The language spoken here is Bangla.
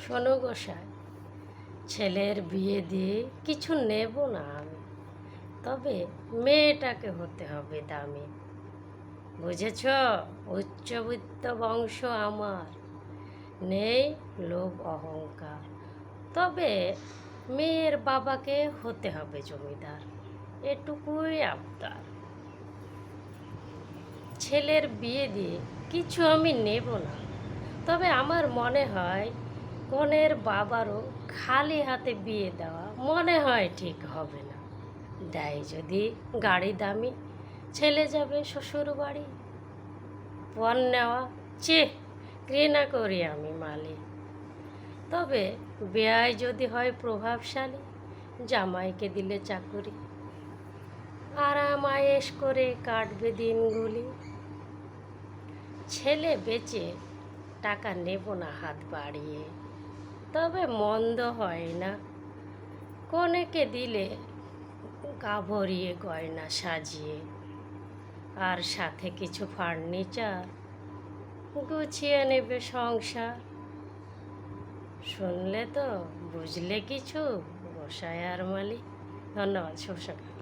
শোনো গোসাই, ছেলের বিয়ে দিয়ে কিছু নেব না আমি, তবে মেয়েটাকে হতে হবে দামি। বুঝেছ? উচ্চবিত্ত বংশ আমার, নেই লোভ অহংকার, তবে মেয়ের বাবাকে হতে হবে জমিদার, এটুকুই আবদার। ছেলের বিয়ে দিয়ে কিছু আমি নেব না, তবে আমার মনে হয় কনের বাবারও খালি হাতে বিয়ে দেওয়া মনে হয় ঠিক হবে না। দেয় যদি গাড়ি দামি, ছেলে যাবে শ্বশুর বাড়ি। পণ নেওয়া ঘৃণা করি আমি মালি, তবে বেয়াই যদি হয় প্রভাবশালী, জামাইকে দিলে চাকুরি। আরাম আয়েশ করে কাটবে দিনগুলি। ছেলে বেচে টাকা নেব না হাত বাড়িয়ে, তবে মন্দ হয় না কনেকে দিলে গা ভরিয়ে গয়না সাজিয়ে, আর সাথে কিছু ফার্নিচার, গুছিয়ে নেবে সংসার। শুনলে তো বুঝলে কিছু গোসাই আর মালি? ধন্যবাদ, শুভ সকাল।